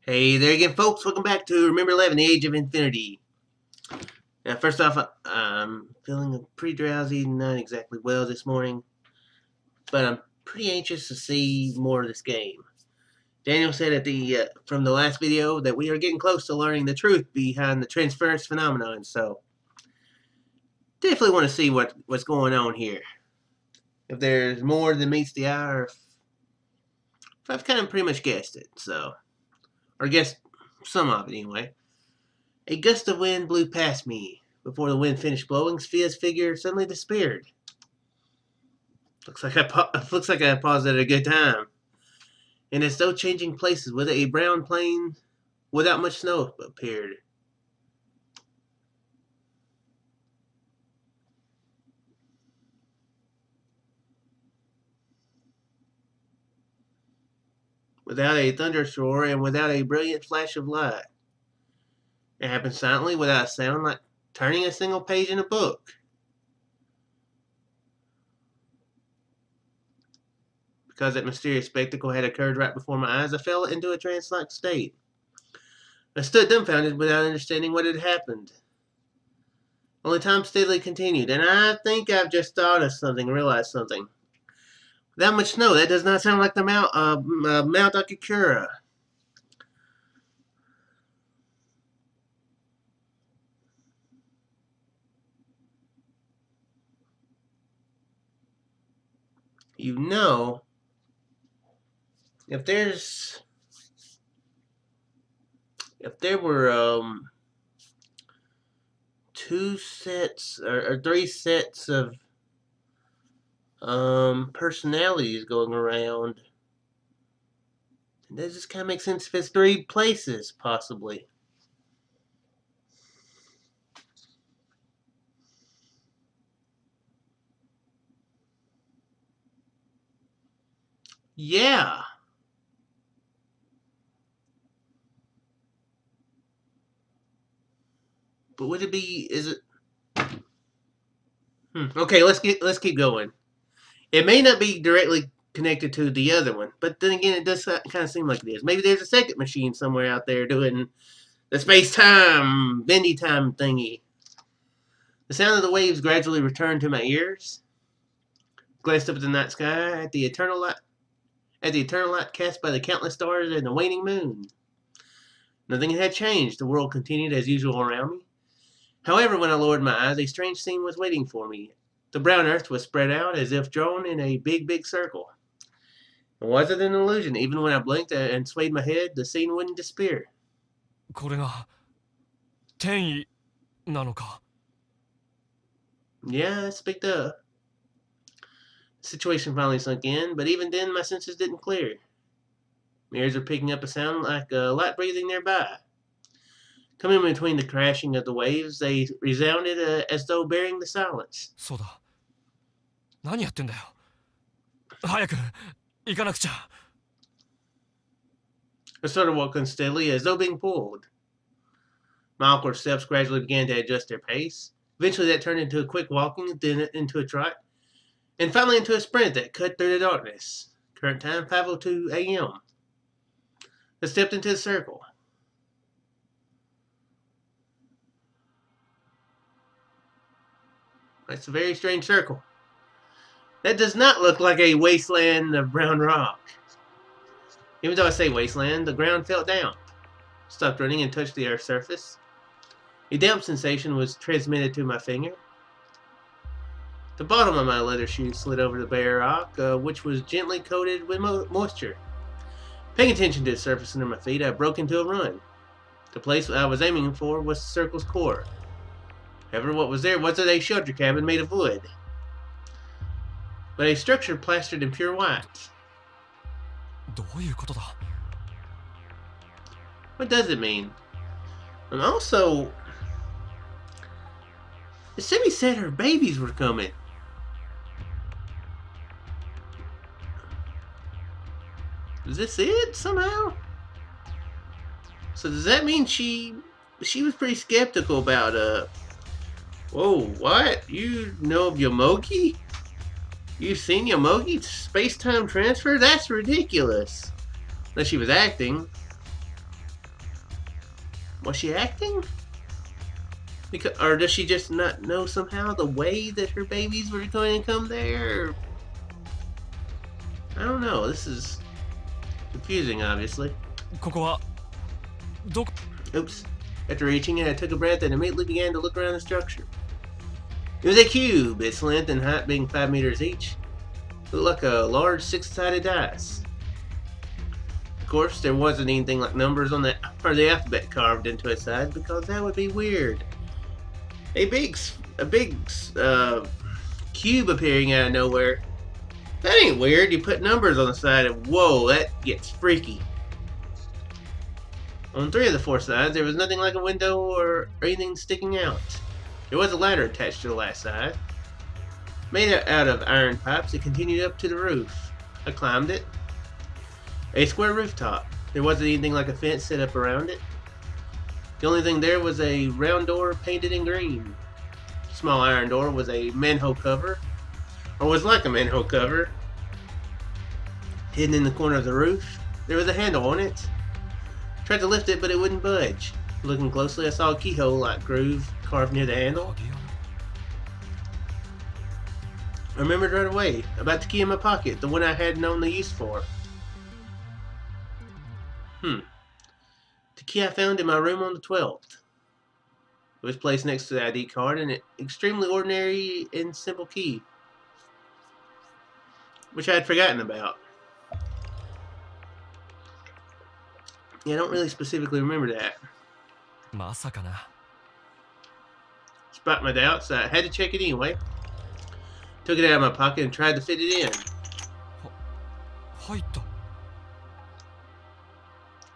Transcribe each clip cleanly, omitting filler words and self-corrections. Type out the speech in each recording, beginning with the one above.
Hey there again, folks. Welcome back to Remember11, The Age of Infinity. Now, first off, I'm feeling pretty drowsy, not exactly well this morning, but I'm pretty anxious to see more of this game. Daniel said from the last video that we are getting close to learning the truth behind the transference phenomenon, so definitely want to see what's going on here. If there's more than meets the eye, or if I've kind of pretty much guessed it, or guessed some of it anyway. A gust of wind blew past me. Before the wind finished blowing, Sophia's figure suddenly disappeared. Looks like I paused at a good time. And as though changing places with a brown plain without much snow appeared. Without a thunderous roar and without a brilliant flash of light. It happened silently without a sound, like turning a single page in a book. Because that mysterious spectacle had occurred right before my eyes, I fell into a trance-like state. I stood dumbfounded without understanding what had happened. Only time steadily continued, and I think I've just thought of something, realized something. That much snow, that does not sound like the Mount Akakura. You know, if there were two sets or three sets of personalities going around, that just kind of makes sense if it's three places, possibly. Yeah. But would it be? Is it? Okay, let's keep going. It may not be directly connected to the other one, but then again, it does kind of seem like it is. Maybe there's a second machine somewhere out there doing the space-time, bendy time thingy. The sound of the waves gradually returned to my ears. Glanced up at the night sky, at the eternal light cast by the countless stars and the waning moon. Nothing had changed. The world continued as usual around me. However, when I lowered my eyes, a strange scene was waiting for me. The brown earth was spread out as if drawn in a big circle. It wasn't an illusion. Even when I blinked and swayed my head, the scene wouldn't disappear. これが転移なのか。 Yeah, I speaked up. The situation finally sunk in, but even then my senses didn't clear. My ears were picking up a sound like light breathing nearby. Coming between the crashing of the waves, they resounded as though bearing the silence. そうだ。何やってんだよ。早く行かなくちゃ。 I started walking steadily as though being pulled. My awkward steps gradually began to adjust their pace. Eventually that turned into a quick walking, then into a trot, and finally into a sprint that cut through the darkness. Current time, 5:02 a.m. I stepped into the circle. It's a very strange circle. That does not look like a wasteland of brown rock. Even though I say wasteland, the ground felt damp. Stopped running and touched the earth's surface. A damp sensation was transmitted to my finger. The bottom of my leather shoe slid over the bare rock, which was gently coated with moisture. Paying attention to the surface under my feet, I broke into a run. The place I was aiming for was the circle's core. However, what was there wasn't a shelter cabin made of wood, but a structure plastered in pure white. どういうことだ。 What does it mean? And also, the city said her babies were coming. Is this it somehow? So does that mean she was pretty skeptical about whoa, what? You know of Yomogi? You've seen Yomogi space-time transfer? That's ridiculous. Unless she was acting. Was she acting? Because, or does she just not know somehow the way that her babies were going to come there? Or, I don't know. This is confusing, obviously. ここはどこ? Oops. After reaching it, I took a breath and immediately began to look around the structure. It was a cube, its length and height being 5 meters each. It looked like a large 6-sided dice. Of course, there wasn't anything like numbers on the alphabet carved into its side because that would be weird. A big cube appearing out of nowhere. That ain't weird. You put numbers on the side and whoa, that gets freaky. On 3 of the 4 sides, there was nothing like a window or anything sticking out. There was a ladder attached to the last side. Made out of iron pipes, it continued up to the roof. I climbed it. A square rooftop. There wasn't anything like a fence set up around it. The only thing there was a round door painted in green. Small iron door was a manhole cover, or was like a manhole cover. Hidden in the corner of the roof, there was a handle on it. Tried to lift it, but it wouldn't budge. Looking closely, I saw a keyhole-like groove carved near the handle. I remembered right away about the key in my pocket, the one I had known the use for. The key I found in my room on the 12th. It was placed next to the ID card, and an extremely ordinary and simple key, which I had forgotten about. Yeah, I don't really specifically remember that. まさかな. Despite my doubts, I had to check it anyway. Took it out of my pocket and tried to fit it in. 入った.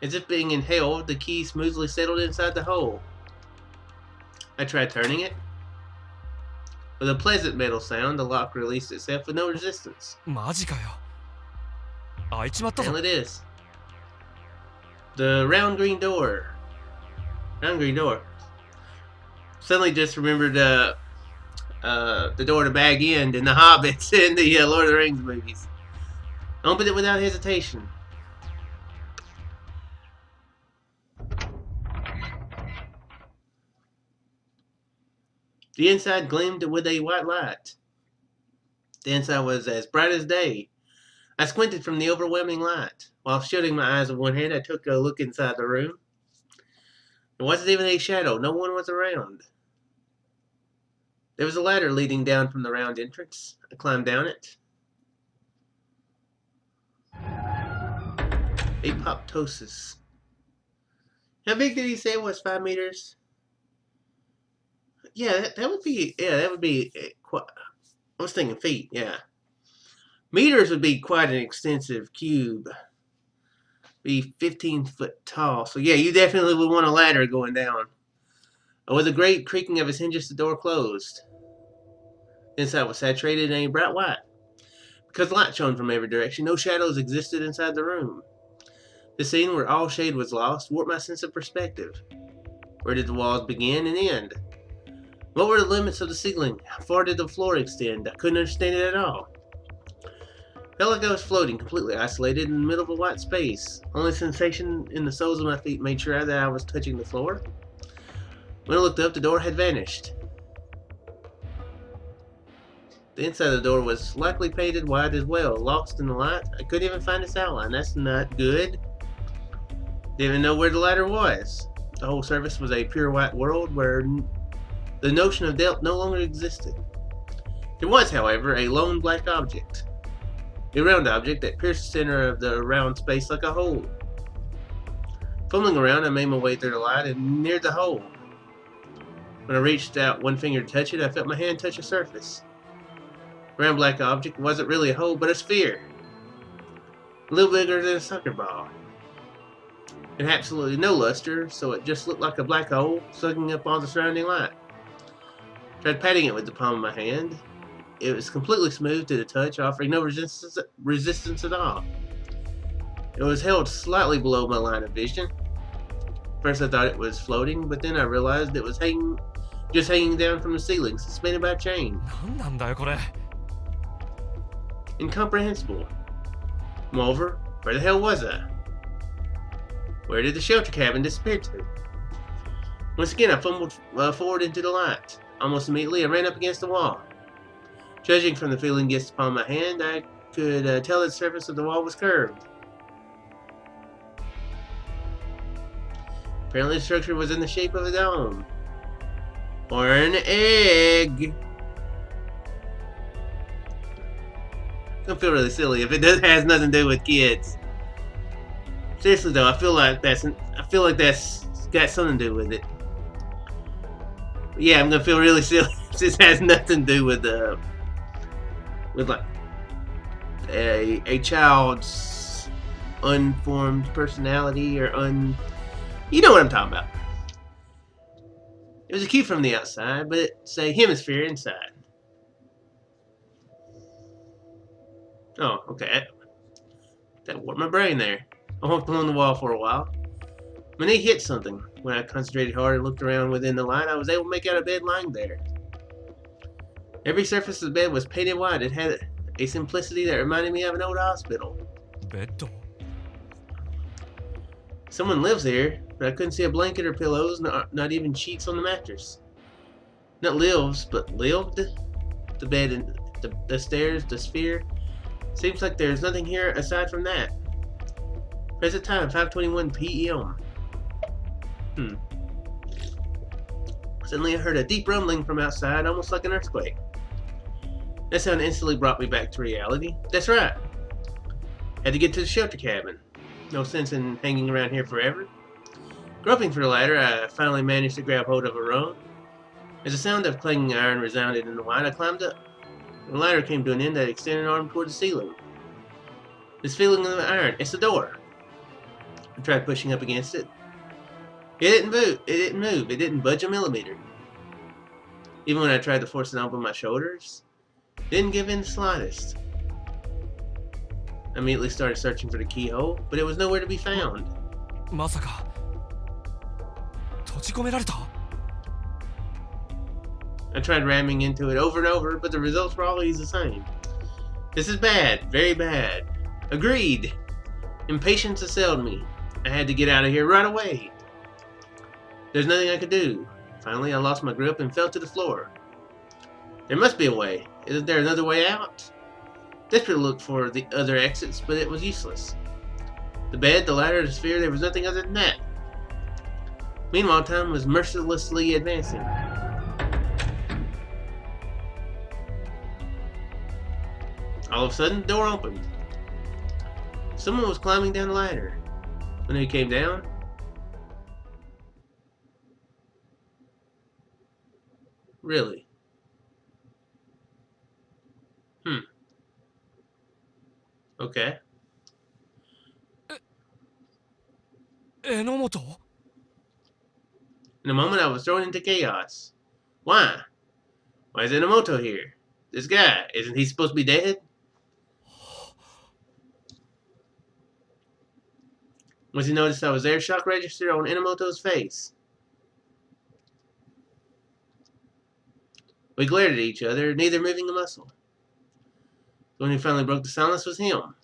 As if being inhaled, the key smoothly settled inside the hole. I tried turning it. With a pleasant metal sound, the lock released itself with no resistance. マジかよ. 開いちまったぞ. And it is. The round green door. Round green door. Suddenly just remembered the door to Bag End in the Hobbits and the Lord of the Rings movies. I opened it without hesitation. The inside gleamed with a white light. The inside was as bright as day. I squinted from the overwhelming light. While shutting my eyes with one hand, I took a look inside the room. There wasn't even a shadow. No one was around. There was a ladder leading down from the round entrance. I climbed down it. Apoptosis. How big did he say it was? 5 meters? Yeah, that would be quite. I was thinking feet, yeah. Meters would be quite an extensive cube. Be 15 foot tall. So yeah, you definitely would want a ladder going down. With a great creaking of its hinges, the door closed. The inside was saturated in a bright white. Because light shone from every direction, no shadows existed inside the room. The scene where all shade was lost warped my sense of perspective. Where did the walls begin and end? What were the limits of the ceiling? How far did the floor extend? I couldn't understand it at all. Felt like I was floating, completely isolated in the middle of a white space. Only sensation in the soles of my feet made sure that I was touching the floor. When I looked up, the door had vanished. The inside of the door was likely painted white as well, lost in the light. I couldn't even find its outline. That's not good. Didn't even know where the ladder was. The whole surface was a pure white world where the notion of depth no longer existed. There was, however, a lone black object. A round object that pierced the center of the round space like a hole. Fumbling around, I made my way through the light and neared the hole. When I reached out one finger to touch it, I felt my hand touch a surface. The round black object wasn't really a hole, but a sphere. A little bigger than a soccer ball. It had absolutely no luster, so it just looked like a black hole, sucking up all the surrounding light. Tried patting it with the palm of my hand. It was completely smooth to the touch, offering no resistance at all. It was held slightly below my line of vision. First I thought it was floating, but then I realized it was just hanging down from the ceiling, suspended by a chain. 何なんだよこれ. Incomprehensible. Moreover, where the hell was I? Where did the shelter cabin disappear to? Once again, I fumbled forward into the light. Almost immediately, I ran up against the wall. Judging from the feeling against the palm of my hand, I could tell the surface of the wall was curved. Apparently, the structure was in the shape of a dome. Or an egg. It's gonna feel really silly if it has nothing to do with kids. Seriously though, I feel like that's got something to do with it. But yeah, I'm gonna feel really silly if this has nothing to do with like a child's unformed personality or you know what I'm talking about. It was a cue from the outside, but it's a hemisphere inside. Oh, okay. That warped my brain there. I walked along the wall for a while. My knee hit something. When I concentrated hard and looked around within the light, I was able to make out a bed lying there. Every surface of the bed was painted white. It had a simplicity that reminded me of an old hospital. Bed? Someone lives here, but I couldn't see a blanket or pillows, not even sheets on the mattress. Not lives, but lived. The bed and the stairs, the sphere. Seems like there's nothing here aside from that. Present time, 5:21 p.m. Suddenly I heard a deep rumbling from outside, almost like an earthquake. That sound instantly brought me back to reality. That's right. Had to get to the shelter cabin. No sense in hanging around here forever. Groping for the ladder, I finally managed to grab hold of a rung. As the sound of clanging iron resounded in the light, I climbed up. The ladder came to an end that extended an arm toward the ceiling. This feeling of the iron, it's the door. I tried pushing up against it. It didn't move. It didn't budge a millimeter. Even when I tried to force it open my shoulders, it didn't give in the slightest. I immediately started searching for the keyhole, but it was nowhere to be found. まさか閉じ込められた? I tried ramming into it over and over, but the results were always the same. This is bad, very bad. Agreed. Impatience assailed me. I had to get out of here right away. There's nothing I could do. Finally, I lost my grip and fell to the floor. There must be a way. Isn't there another way out? Desperately looked for the other exits, but it was useless. The bed, the ladder, the sphere, there was nothing other than that. Meanwhile, time was mercilessly advancing. All of a sudden, the door opened. Someone was climbing down the ladder. When he came down, really? Okay. Enomoto? In a moment, I was thrown into chaos. Why? Why is Enomoto here? This guy, isn't he supposed to be dead? Once he noticed I was there, shock registered on Enomoto's face. We glared at each other, neither moving a muscle. The one who finally broke the silence was him.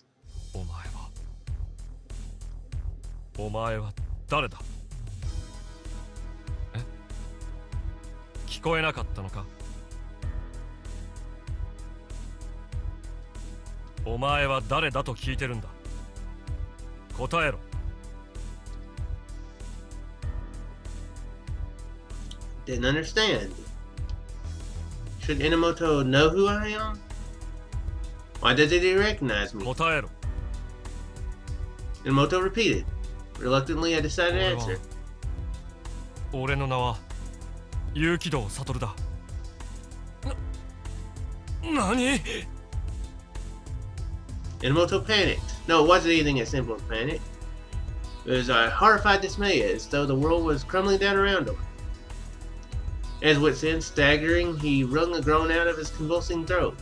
お前は誰だ? え? 聞こえなかったのか? お前は誰だと聞いてるんだ. 答えろ. Didn't understand. Should Enomoto know who I am? Why doesn't he recognize me? 答えろ. Enomoto repeated. Reluctantly, I decided to answer. 俺の名は有機堂悟だ. 何? Enomoto panicked. No, it wasn't anything as simple as panic. It was a horrified dismay, as though the world was crumbling down around him. As wits end, staggering, he wrung a groan out of his convulsing throat.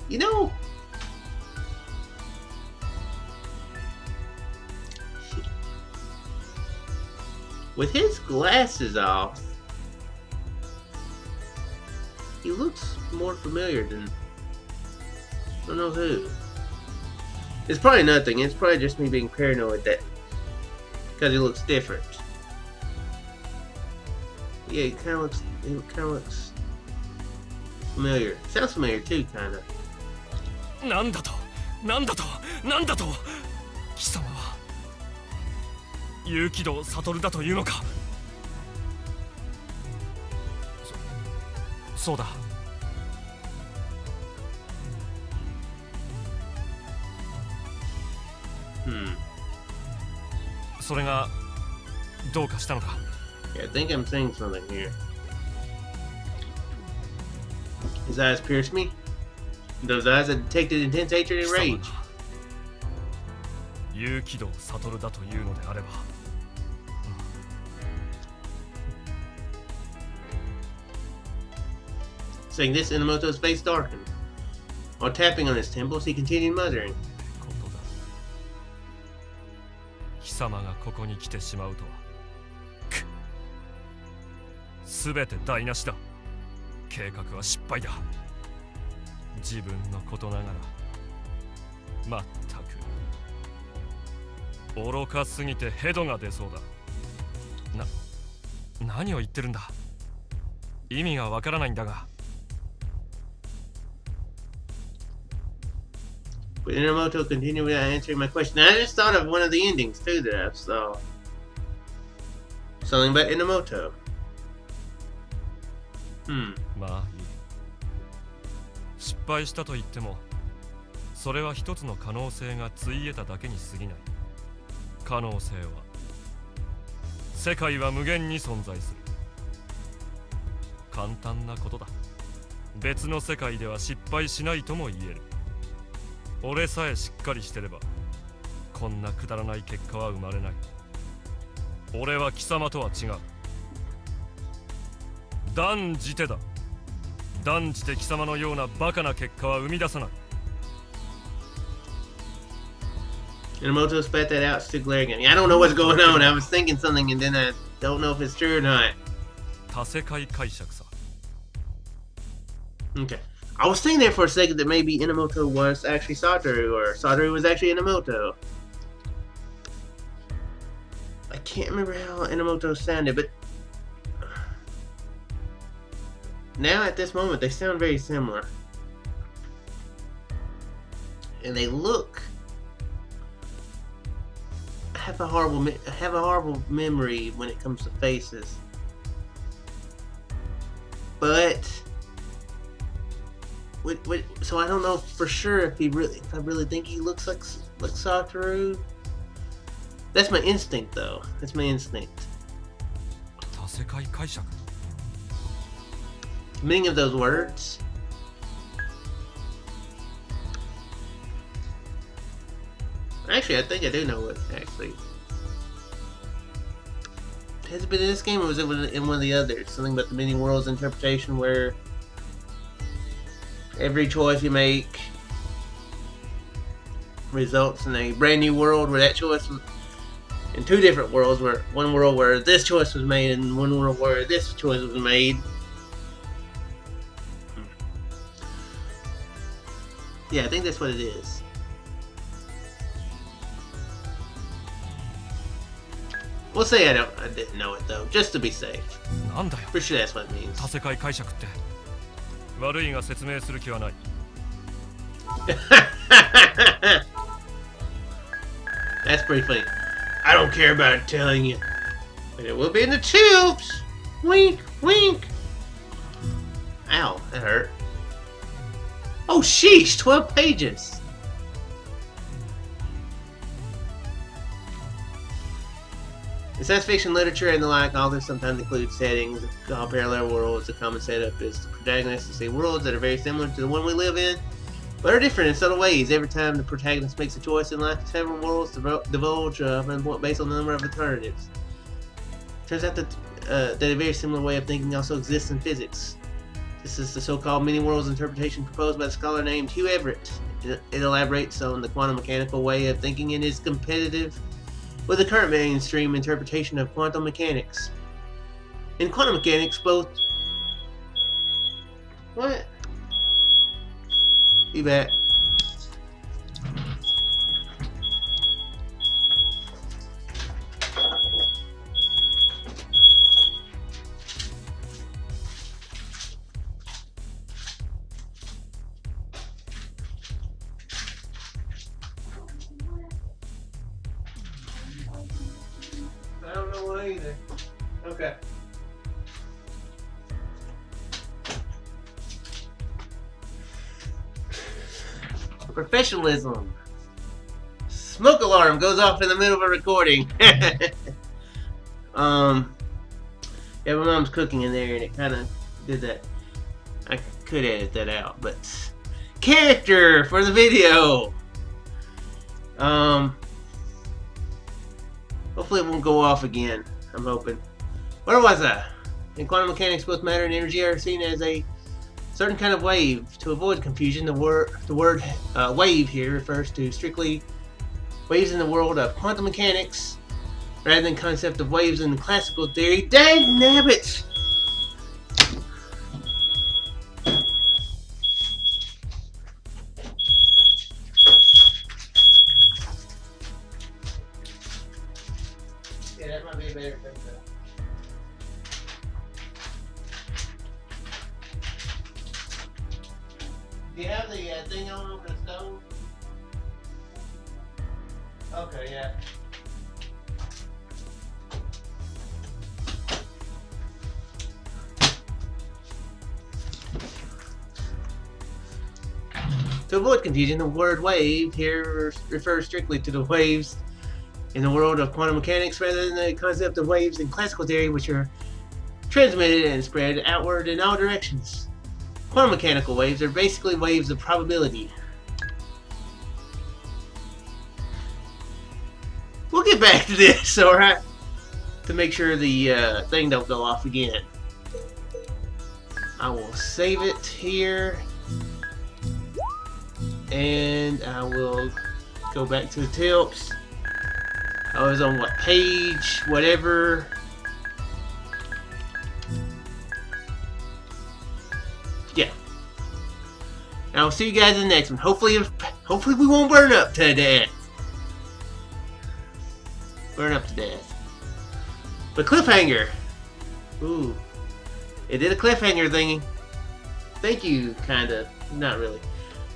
You know, with his glasses off, he looks more familiar than I don't know who. It's probably nothing. It's probably just me being paranoid that because he looks different. Yeah, it kind of looks familiar. Sounds familiar too, kind of. なんだと貴様は有機道悟だというのか。そうだ。それがどうかしたのか。 Yeah, I think I'm seeing something here. His eyes pierced me. Those eyes that detected intense hatred and rage. 有機道悟だというのであれば、Saying this, Inamoto's face darkened. While tapping on his temples, he continued muttering. 貴様がここに来てしまうとは。すべて台無しだ。計画は失敗だ。自分のことながら。まったく。愚かすぎてヘドが出そうだ。何を言ってるんだ。意味がわからないんだが。 But Inamoto continued without answering my question. I just thought of one of the endings too that I saw. Something about Inamoto. まあいい。失敗したと言っても、それは一つの可能性がついえただけに過ぎない。可能性は、世界は無限に存在する。簡単なことだ。別の世界では失敗しないとも言える。俺さえしっかりしてれば、こんなくだらない結果は生まれない。俺は貴様とは違う。断じてだ。断じて貴様のようなバカな結果は生み出さない。 Inamoto spat that out, stood glaring at me. I don't know what's going on. I was thinking something and then I don't know if it's true or not. 多世界解釈さ。 Okay. I was thinking there for a second that maybe Inamoto was actually Satoru, or Satoru was actually Inamoto. I can't remember how Inamoto sounded, but now at this moment they sound very similar. And they look... I have a horrible memory when it comes to faces. But... so I don't know for sure if I really think he looks like Satoru. That's my instinct, though. That's my instinct. 多世界解釈。 Meaning of those words. Actually, I think I do know what. Actually, has it been in this game or was it in one of the others? Something about the many worlds interpretation where every choice you make results in a brand new world where that choice was in two different worlds, where one world where this choice was made and one world where this choice was made. Yeah, I think that's what it is. We'll say I didn't know it though, just to be safe. なんだよ。 For sure that's what it means. 多世界解釈って。悪いが説明する気はない。 That's pretty funny. I don't care about telling you, but it will be in the tubes. Wink, wink. Ow, that hurt. Oh, sheesh, 12 pages. In science fiction literature and the like, authors sometimes include settings that call parallel worlds. The common setup is the protagonist to see worlds that are very similar to the one we live in, but are different in subtle ways. Every time the protagonist makes a choice in life, several worlds divulge based on the number of alternatives. Turns out that a very similar way of thinking also exists in physics. This is the so-called many worlds interpretation proposed by a scholar named Hugh Everett. It elaborates on the quantum mechanical way of thinking and is competitive with the current mainstream interpretation of quantum mechanics. In quantum mechanics, both... What? Be back. I don't know why either. Okay. Professionalism. Smoke alarm goes off in the middle of a recording. Yeah, my mom's cooking in there and it kind of did that. I could edit that out, but character for the video. Hopefully it won't go off again. I'm hoping. What was that? In quantum mechanics, both matter and energy are seen as a certain kind of wave. To avoid confusion, the word wave here refers to strictly waves in the world of quantum mechanics, rather than concept of waves in classical theory. Dang nabbits! Yeah, that might be a better thing though. Do you have the thing on over the stove? Okay, yeah. To avoid confusion, the word wave here refers strictly to the waves in the world of quantum mechanics rather than the concept of waves in classical theory, which are transmitted and spread outward in all directions. Quantum mechanical waves are basically waves of probability. We'll get back to this, alright? To make sure the thing don't go off again. I will save it here. And I will go back to the tips. I was on what page, whatever. Yeah. And I'll see you guys in the next one. Hopefully we won't burn up to death. Burn up to death. But cliffhanger. Ooh. It did a cliffhanger thingy. Thank you, kinda. Not really.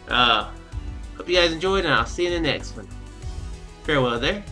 Hope you guys enjoyed, and I'll see you in the next one. Farewell there.